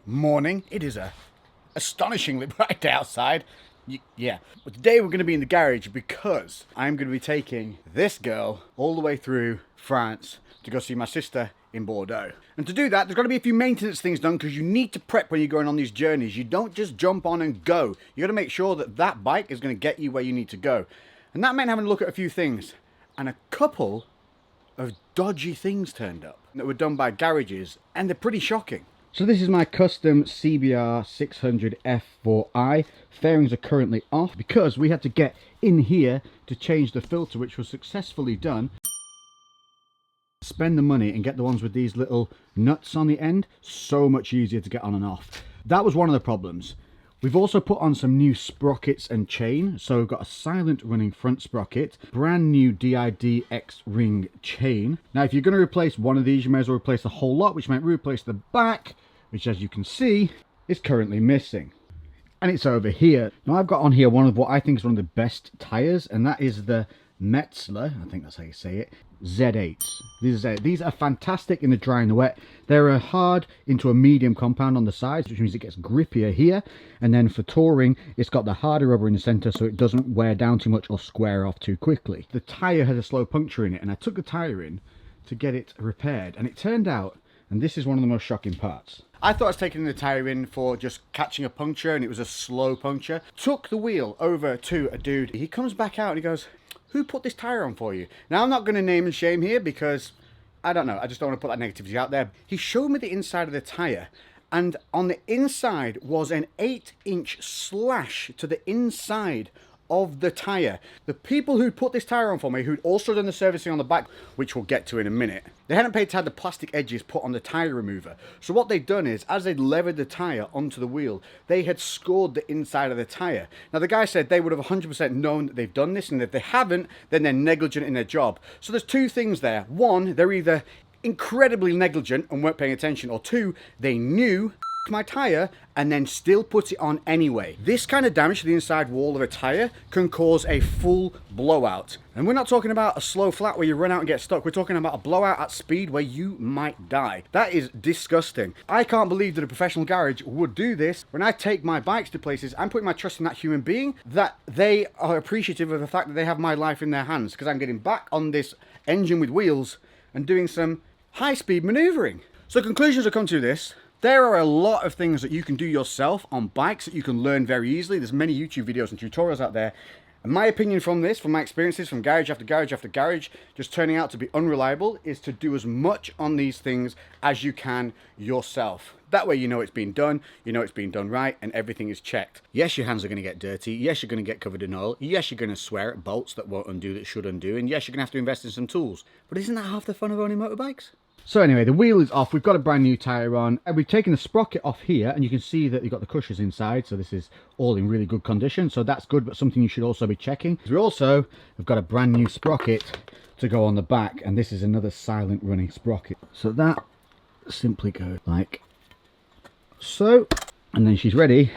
morning. It is a astonishingly bright day outside. Yeah, but today we're going to be in the garage because I'm going to be taking this girl all the way through France to go see my sister in Bordeaux. And to do that, there's got to be a few maintenance things done because you need to prep when you're going on these journeys. You don't just jump on and go. You got to make sure that that bike is going to get you where you need to go. And that meant having a look at a few things. And a couple of dodgy things turned up that were done by garages, and they're pretty shocking. So this is my custom CBR 600 F4i. Fairings are currently off because we had to get in here to change the filter, which was successfully done. Spend the money and get the ones with these little nuts on the end. So much easier to get on and off. That was one of the problems. We've also put on some new sprockets and chain. So we've got a silent running front sprocket, brand new DID X-ring chain. Now if you're going to replace one of these, you may as well replace the whole lot, which might replace the back, which as you can see is currently missing. And it's over here. Now I've got on here one of what I think is one of the best tyres, and that is the Metzler, I think that's how you say it, Z8s. These are fantastic in the dry and the wet. They're a hard into a medium compound on the sides, which means it gets grippier here. And then for touring, it's got the harder rubber in the centre so it doesn't wear down too much or square off too quickly. The tyre has a slow puncture in it, and I took the tyre in to get it repaired. And it turned out, and this is one of the most shocking parts, I thought I was taking the tyre in for just catching a puncture, and it was a slow puncture. Took the wheel over to a dude. He comes back out and he goes, "Who put this tyre on for you?" Now, I'm not going to name and shame here because, I don't know, I just don't want to put that negativity out there. He showed me the inside of the tyre, and on the inside was an 8-inch slash to the inside of the tyre. The people who put this tyre on for me, who'd also done the servicing on the back, which we'll get to in a minute, they hadn't paid to have the plastic edges put on the tyre remover. So what they'd done is, as they'd levered the tyre onto the wheel, they had scored the inside of the tyre. Now the guy said they would have 100% known that they've done this, and if they haven't, then they're negligent in their job. So there's two things there. One, they're either incredibly negligent and weren't paying attention, or two, they knew my tyre and then still put it on anyway. This kind of damage to the inside wall of a tyre can cause a full blowout. And we're not talking about a slow flat where you run out and get stuck. We're talking about a blowout at speed where you might die. That is disgusting. I can't believe that a professional garage would do this. When I take my bikes to places, I'm putting my trust in that human being, that they are appreciative of the fact that they have my life in their hands, because I'm getting back on this engine with wheels and doing some high-speed maneuvering. So conclusions have come to this. There are a lot of things that you can do yourself on bikes that you can learn very easily. There's many YouTube videos and tutorials out there. And my opinion from this, from my experiences from garage after garage after garage, just turning out to be unreliable, is to do as much on these things as you can yourself. That way you know it's been done, you know it's been done right, and everything is checked. Yes, your hands are going to get dirty. Yes, you're going to get covered in oil. Yes, you're going to swear at bolts that won't undo that should undo. And yes, you're going to have to invest in some tools. But isn't that half the fun of owning motorbikes? So anyway, the wheel is off. We've got a brand new tyre on. And we've taken the sprocket off here, and you can see that you've got the cushions inside. So this is all in really good condition. So that's good, but something you should also be checking. We also have got a brand new sprocket to go on the back, and this is another silent running sprocket. So that simply goes like so, and then she's ready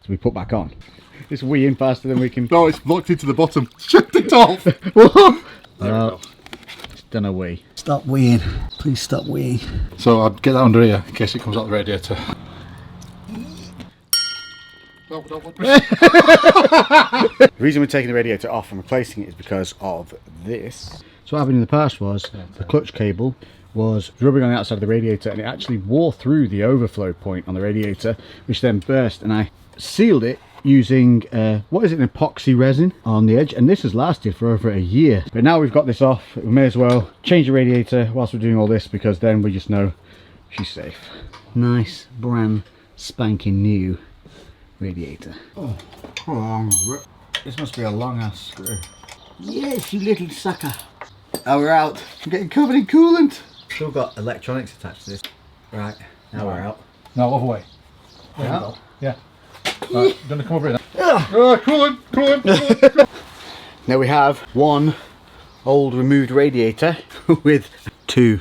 to be put back on. It's weeing faster than we can. No, it's locked into the bottom. Shut it off. It's done a wee. Stop weeing. Please stop weeing. So I'd get that under here in case it comes out the radiator. The reason we're taking the radiator off and replacing it is because of this. So what happened in the past was the clutch cable was rubbing on the outside of the radiator, and it actually wore through the overflow point on the radiator, which then burst, and I sealed it using what is it, an epoxy resin on the edge, and this has lasted for over a year. But now we've got this off, we may as well change the radiator whilst we're doing all this, because then we just know she's safe. Nice brand spanking new radiator. Oh, this must be a long ass screw. Yes, you little sucker. Now we're out. I'm getting covered in coolant. Still got electronics attached to this. Right, now we're out. No, other way. Out? Yeah. Right, gonna come over here now. Coolant. Now we have one old removed radiator with 2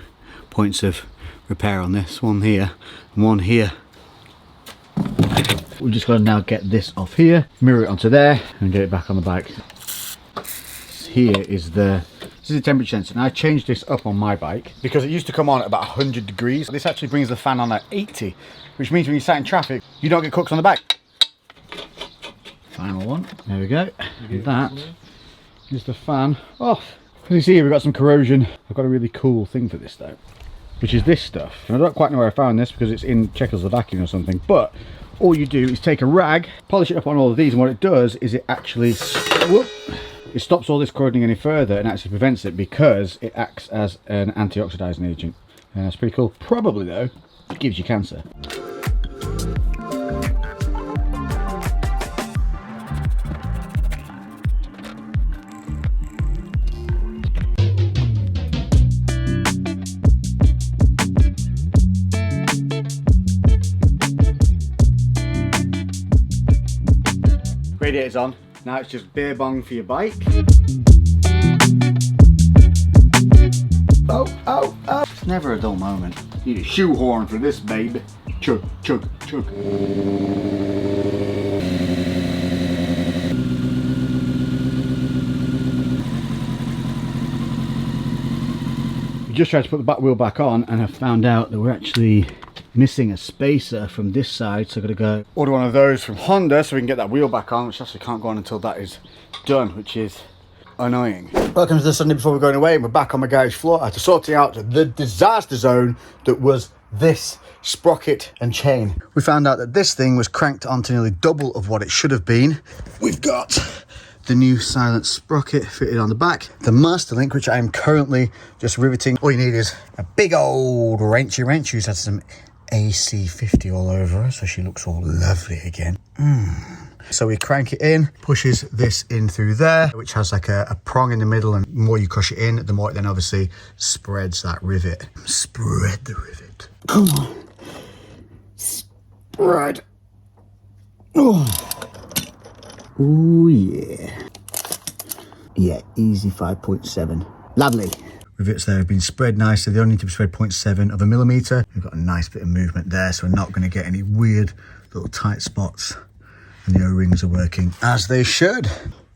points of repair on this. One here and one here. We've just got to now get this off here, mirror it onto there, and get it back on the bike. Here is the This is a temperature sensor, and I changed this up on my bike because it used to come on at about 100 degrees. This actually brings the fan on at 80, which means when you're sat in traffic, you don't get cooked on the back. Final one. There we go. And that is the fan off. As you see here, we've got some corrosion. I've got a really cool thing for this though, which is this stuff. And I don't quite know where I found this because it's in Czechoslovakia or something, but all you do is take a rag, polish it up on all of these, and what it does is it actually, it stops all this corroding any further and actually prevents it because it acts as an anti-oxidizing agent. And that's pretty cool. Probably though, it gives you cancer. Radiator's on. Now it's just beer bong for your bike. Oh, oh, oh. It's never a dull moment. You need a shoehorn for this, babe. Chug, chug, chug. We just tried to put the back wheel back on and have found out that we're actually missing a spacer from this side, so I've got to go order one of those from Honda so we can get that wheel back on, which actually can't go on until that is done, which is annoying. Welcome to the Sunday before we're going away, and we're back on my garage floor. I had to sort out the disaster zone that was this sprocket and chain. We found out that this thing was cranked onto nearly double of what it should have been. We've got the new silent sprocket fitted on the back, the master link, which I am currently just riveting. All you need is a big old wrenchy wrench. Who's had some AC50 all over her, so she looks all lovely again. So we crank it in, pushes this in through there, which has like a prong in the middle, and the more you crush it in, the more it then obviously spreads that rivet. Spread the rivet. Come on. Spread. Oh yeah. Yeah, easy 5.7. Lovely. Rivets there have been spread nicely. They only need to be spread 0.7 of a millimetre. We've got a nice bit of movement there, so we're not going to get any weird little tight spots. And the O-rings are working as they should.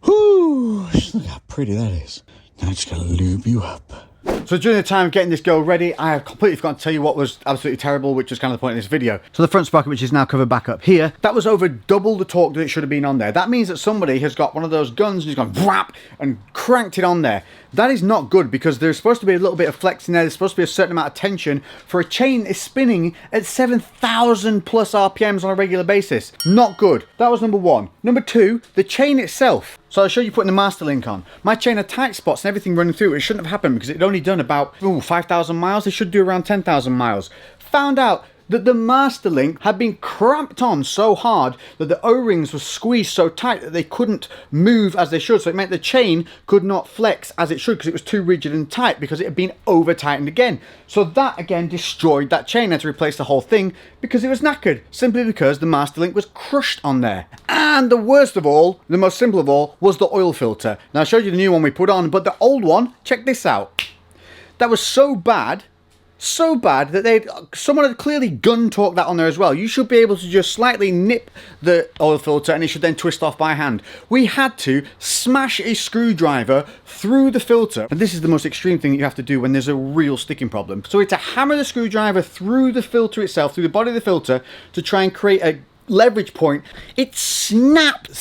Whoo! Just look how pretty that is. Now I just got to lube you up. So during the time of getting this girl ready, I have completely forgotten to tell you what was absolutely terrible, which was kind of the point of this video. So the front sprocket, which is now covered back up here, that was over double the torque that it should have been on there. That means that somebody has got one of those guns and has gone whap and cranked it on there. That is not good, because there's supposed to be a little bit of flex in there. There's supposed to be a certain amount of tension for a chain that is spinning at 7,000 plus RPMs on a regular basis. Not good. That was number one. Number two, the chain itself. So I'll show you putting the master link on. My chain had tight spots and everything running through it. It shouldn't have happened because it had only done about 5,000 miles. They should do around 10,000 miles. Found out that the master link had been cramped on so hard that the O-rings were squeezed so tight that they couldn't move as they should. So it meant the chain could not flex as it should because it was too rigid and tight because it had been over tightened again. So that again destroyed that chain. I had to replace the whole thing because it was knackered, simply because the master link was crushed on there. And the worst of all, the most simple of all, was the oil filter. Now I showed you the new one we put on, but the old one, check this out. That was so bad that someone had clearly gun torqued that on there as well. You should be able to just slightly nip the oil filter and it should then twist off by hand. We had to smash a screwdriver through the filter, and this is the most extreme thing that you have to do when there's a real sticking problem. So we had to hammer the screwdriver through the filter itself, through the body of the filter, to try and create a leverage point. It snapped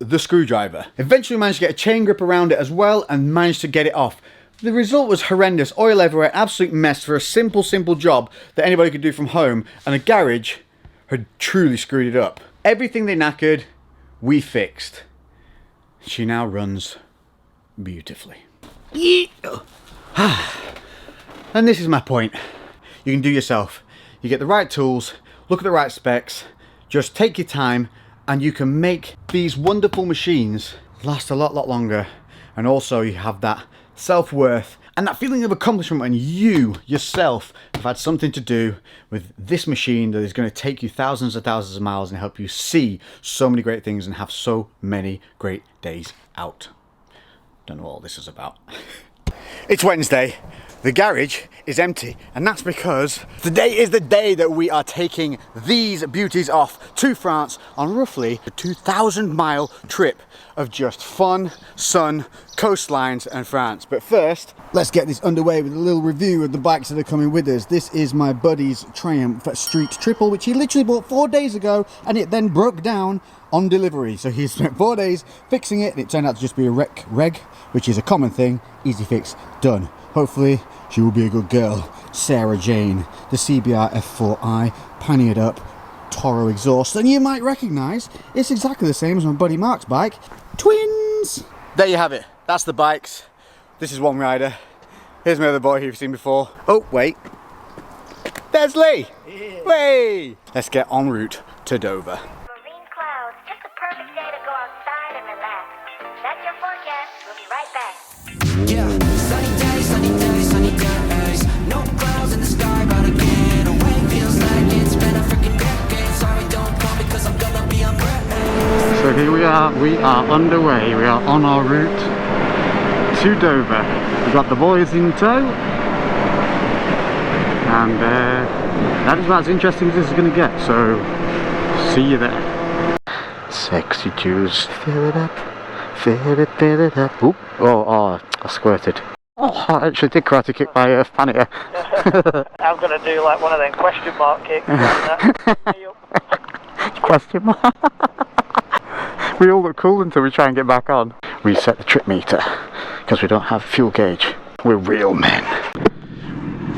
the screwdriver. Eventually managed to get a chain grip around it as well and managed to get it off. The result was horrendous. Oil everywhere, absolute mess for a simple job that anybody could do from home, and a garage had truly screwed it up. Everything they knackered, we fixed. She now runs beautifully. And this is my point. You can do yourself. You get the right tools, look at the right specs, just take your time, and you can make these wonderful machines last a lot longer. And also you have that self-worth and that feeling of accomplishment when you yourself have had something to do with this machine that is going to take you thousands and thousands of miles and help you see so many great things and have so many great days out. Don't know what all this is about. It's Wednesday. The garage is empty, and that's because today is the day that we are taking these beauties off to France on roughly a 2,000 mile trip of just fun, sun, coastlines and France. But first, let's get this underway with a little review of the bikes that are coming with us. This is my buddy's Triumph Street Triple, which he literally bought 4 days ago, and it then broke down on delivery. So he spent 4 days fixing it, and it turned out to just be a reg, which is a common thing. Easy fix, done. Hopefully, she will be a good girl. Sarah Jane, the CBR F4i, pioneered up, Toro exhaust, and you might recognise it's exactly the same as my buddy Mark's bike. Twins! There you have it. That's the bikes. This is one rider. Here's my other boy who you've seen before. Oh, wait. There's Lee! Yeah. Way! Let's get en route to Dover. Marine clouds, just the perfect day to go outside and relax. That's your forecast. We'll be right back. Yeah, sunny days, no clouds in the sky, about to get away. Feels like it's been a freaking decade. Sorry, don't call because I'm gonna be on break. So here we are underway. We are on our route to Dover. We've got the boys in tow, and that is about as interesting as this is going to get, so see you there. Sexy juice, fill it up, fill it up. Oop. Oh, I squirted. Oh, I actually did karate kick my fan here. I'm gonna do like one of them question mark kicks. Question mark. We all look cool until we try and get back on. Reset the trip meter, because we don't have a fuel gauge. We're real men.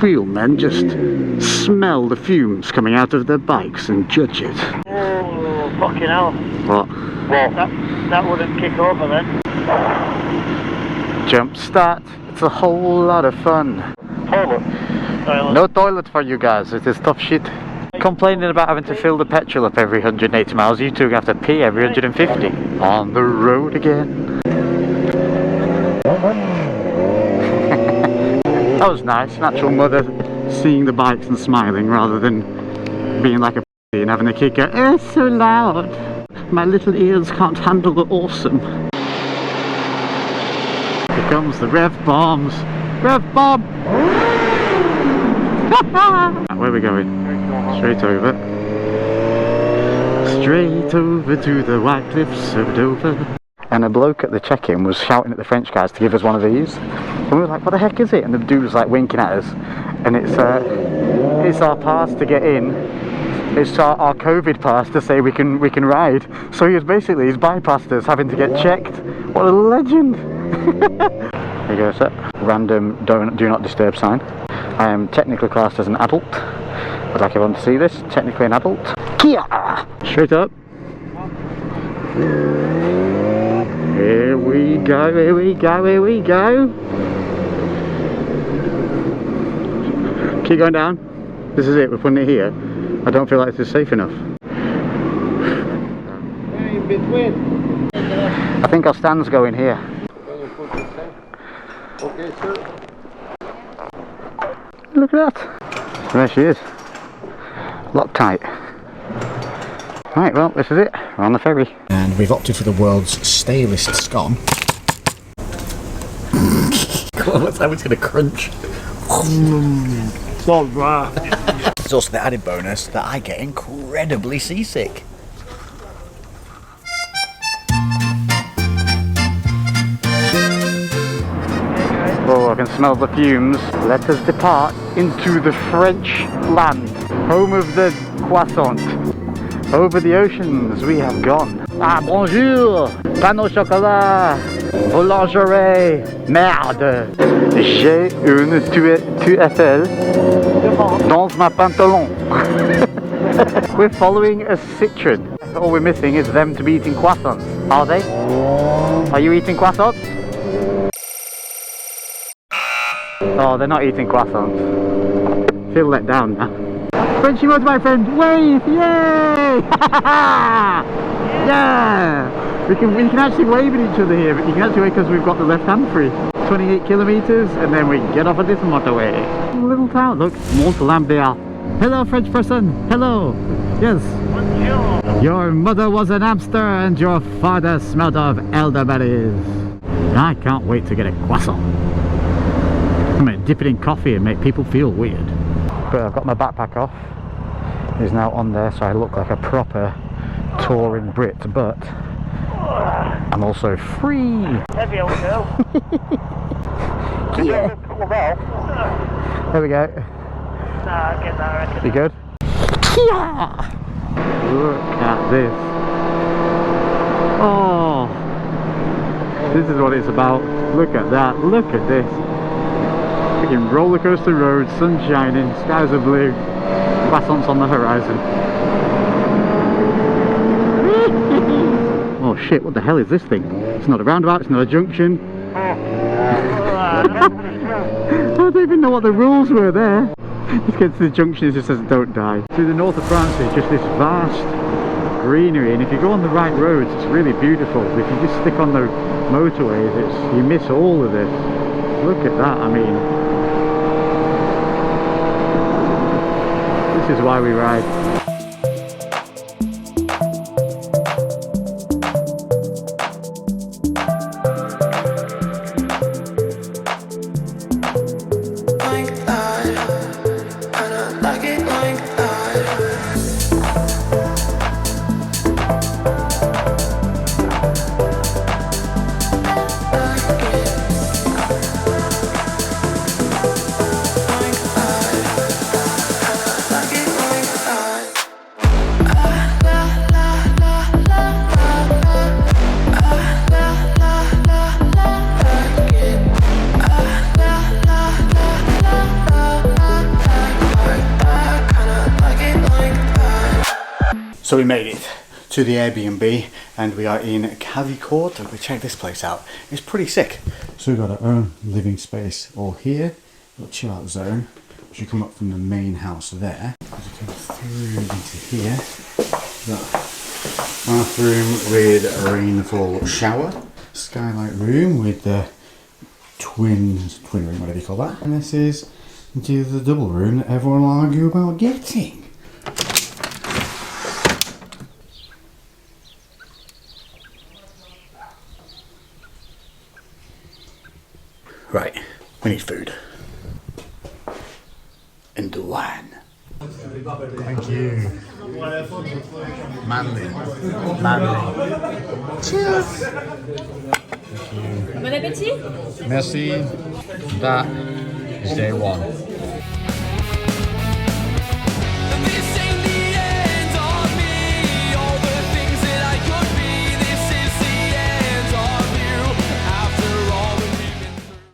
Real men just smell the fumes coming out of their bikes and judge it. Oh, fucking hell. What? Well, that wouldn't kick over then. Jump start. It's a whole lot of fun. Toilet. No toilet for you guys. It is tough shit. Complaining about having to fill the petrol up every 180 miles. You two are going to have to pee every 150. On the road again. That was nice. Natural mother seeing the bikes and smiling rather than being like a and having a kid go, "Oh, it's so loud. My little ears can't handle the awesome." Here comes the rev bombs. Rev bomb! Where are we going? Straight over. Straight over to the white cliffs of Dover. And a bloke at the check-in was shouting at the French guys to give us one of these. And we were like, what the heck is it? And the dude was like winking at us. And it's our pass to get in. It's our COVID pass to say we can ride. So he's bypassed us having to get checked. What a legend! There you go, sir. Random do not disturb sign. I am technically classed as an adult. I'd like everyone to see this. Technically an adult. Kia! Straight up. Here we go, here we go, here we go. Keep going down. This is it, we're putting it here. I don't feel like this is safe enough. In between. I think our stand's going here. Okay, sir. Look at that. There she is. Loctite. Right, well, this is it. We're on the ferry. And we've opted for the world's stalest scone. What's that? It's going to crunch. It's all dry. There's also the added bonus that I get incredibly seasick. Oh, I can smell the fumes. Let us depart into the French land, home of the croissant. Over the oceans we have gone. Ah, bonjour! Pain au chocolat! Boulangerie! Merde! J'ai une tuile dans ma pantalon. We're following a citron. All we're missing is them to be eating croissants. Are they? Are you eating croissants? Oh, they're not eating croissants. Feel let down now. Frenchy mode, my friend! Wave! Yay! Yeah! We can actually wave at each other here, but you can actually wave because we've got the left hand free. 28 kilometers, and then we get off of this motorway. Little town, look, Mont-Lambert. Hello, French person. Hello. Yes. Bonjour. Your mother was an hamster, and your father smelled of elderberries. I can't wait to get a croissant. I'm gonna dip it in coffee and make people feel weird. But I've got my backpack off. It's now on there, so I look like a proper touring Brit. But I'm also free. Heavy old girl. Yeah. There we go. Nah, get that, I reckon. You good? Yeah. Look at this. Oh, this is what it's about. Look at that. Look at this. Freaking roller coaster road, sun shining, skies are blue, croissants on the horizon. Oh shit, what the hell is this thing? It's not a roundabout, it's not a junction. I don't even know what the rules were there. Just get to the junction, it just says don't die. Through the north of France is just this vast greenery, and if you go on the right roads it's really beautiful. If you just stick on the motorways, you miss all of this. Look at that, I mean, this is why we ride. Like that, and I like it like that. So we made it to the Airbnb and we are in Cavicourt. We check this place out. It's pretty sick. So we've got our own living space all here. Little chill out zone. Which you come up from the main house there. As you come through into here, got bathroom with a rainfall shower. Skylight room with the twin room, whatever you call that. And this is into the double room that everyone will argue about getting. Right, we need food. And wine. Thank you. Manly. Cheers. Bon appétit. Merci. That is day one.